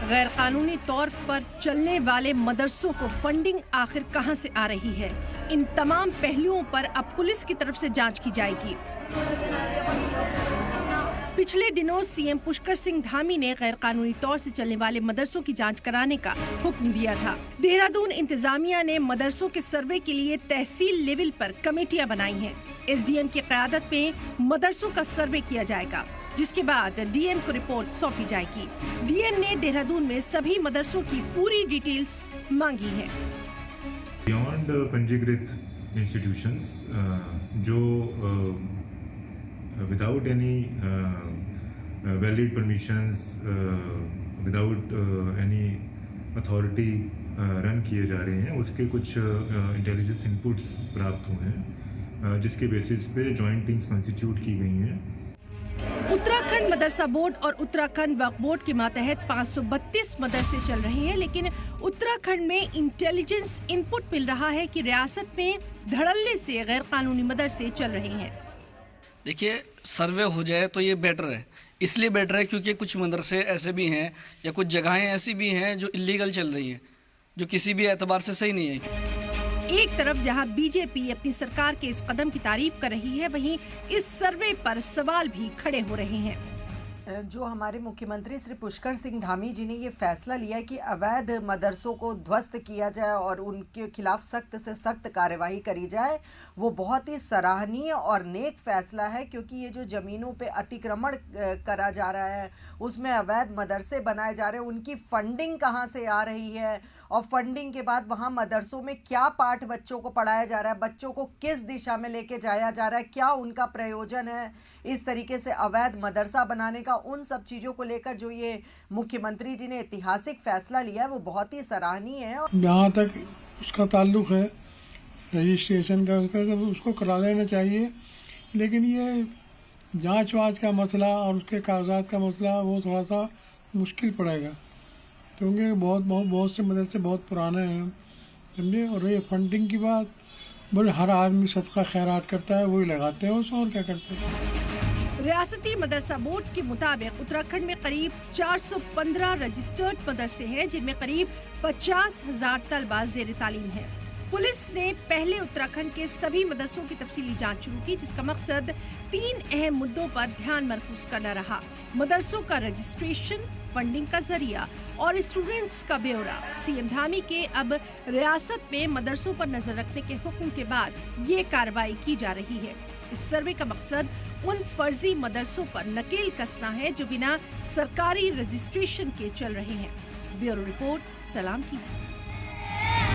गैर कानूनी तौर पर चलने वाले मदरसों को फंडिंग आखिर कहां से आ रही है, इन तमाम पहलुओं पर अब पुलिस की तरफ से जांच की जाएगी। पिछले दिनों सीएम पुष्कर सिंह धामी ने गैर कानूनी तौर से चलने वाले मदरसों की जांच कराने का हुक्म दिया था। देहरादून इंतजामिया ने मदरसों के सर्वे के लिए तहसील लेवल पर कमेटियां बनाई हैं। एसडीएम की क़यादत में मदरसों का सर्वे किया जाएगा, जिसके बाद डीएम को रिपोर्ट सौंपी जाएगी। डीएम ने देहरादून में सभी मदरसों की पूरी डिटेल्स मांगी है। बियॉन्ड पंजीकृत इंस्टीट्यूशंस जो without any valid permissions, without any authority run किए जा रहे हैं, उसके कुछ इंटेलिजेंस इनपुट्स प्राप्त हुए हैं, जिसके बेसिस पे जॉइंट टीम्स कॉन्स्टिट्यूट की गई हैं। उत्तराखंड मदरसा बोर्ड और उत्तराखंड वक्फ बोर्ड के मातहत 532 मदरसे चल रहे हैं, लेकिन उत्तराखंड में इंटेलिजेंस इनपुट मिल रहा है कि रियासत में धड़ल्ले से गैर कानूनी मदरसे चल रहे हैं। देखिए, सर्वे हो जाए तो ये बेटर है, इसलिए बेटर है क्योंकि कुछ मदरसे ऐसे भी हैं या कुछ जगहें ऐसी भी हैं जो इलीगल चल रही हैं, जो किसी भी एतबार से सही नहीं है। एक तरफ जहां बीजेपी अपनी सरकार के इस कदम की तारीफ कर रही है, वहीं इस सर्वे पर सवाल भी खड़े हो रहे हैं। जो हमारे मुख्यमंत्री श्री पुष्कर सिंह धामी जी ने ये फैसला लिया है कि अवैध मदरसों को ध्वस्त किया जाए और उनके खिलाफ सख्त से सख्त कार्यवाही करी जाए, वो बहुत ही सराहनीय और नेक फैसला है, क्योंकि ये जो ज़मीनों पे अतिक्रमण करा जा रहा है, उसमें अवैध मदरसे बनाए जा रहे हैं, उनकी फंडिंग कहाँ से आ रही है और फंडिंग के बाद वहाँ मदरसों में क्या पाठ बच्चों को पढ़ाया जा रहा है, बच्चों को किस दिशा में लेके जाया जा रहा है, क्या उनका प्रयोजन है इस तरीके से अवैध मदरसा बनाने का, उन सब चीज़ों को लेकर जो ये मुख्यमंत्री जी ने ऐतिहासिक फैसला लिया है वो बहुत ही सराहनीय है। जहाँ तक उसका ताल्लुक है रजिस्ट्रेशन का, उसको करा लेना चाहिए, लेकिन ये जांच वाँच का मसला और उसके कागजात का मसला वो थोड़ा सा मुश्किल पड़ेगा, क्योंकि बहुत से मदरसे बहुत पुराने हैं, समझे। और ये फंडिंग की बात, बड़े हर आदमी सदका खैरात करता है, वही लगाते हैं उसमें, और क्या करते हैं। रियासती मदरसा बोर्ड के मुताबिक उत्तराखंड में करीब 415 रजिस्टर्ड मदरसे हैं, जिनमें करीब 50,000 तलबा ज़ेर तालीम है। पुलिस ने पहले उत्तराखंड के सभी मदरसों की तफसीली जांच शुरू की, जिसका मकसद 3 अहम मुद्दों पर ध्यान मरकूज करना रहा: मदरसों का रजिस्ट्रेशन, फंडिंग का जरिया और स्टूडेंट्स का ब्यौरा। सीएम धामी के अब रियासत में मदरसों पर नजर रखने के हुक्म के बाद ये कार्रवाई की जा रही है। इस सर्वे का मकसद उन फर्जी मदरसों पर नकेल कसना है जो बिना सरकारी रजिस्ट्रेशन के चल रहे हैं। ब्यूरो रिपोर्ट, सलाम टीवी।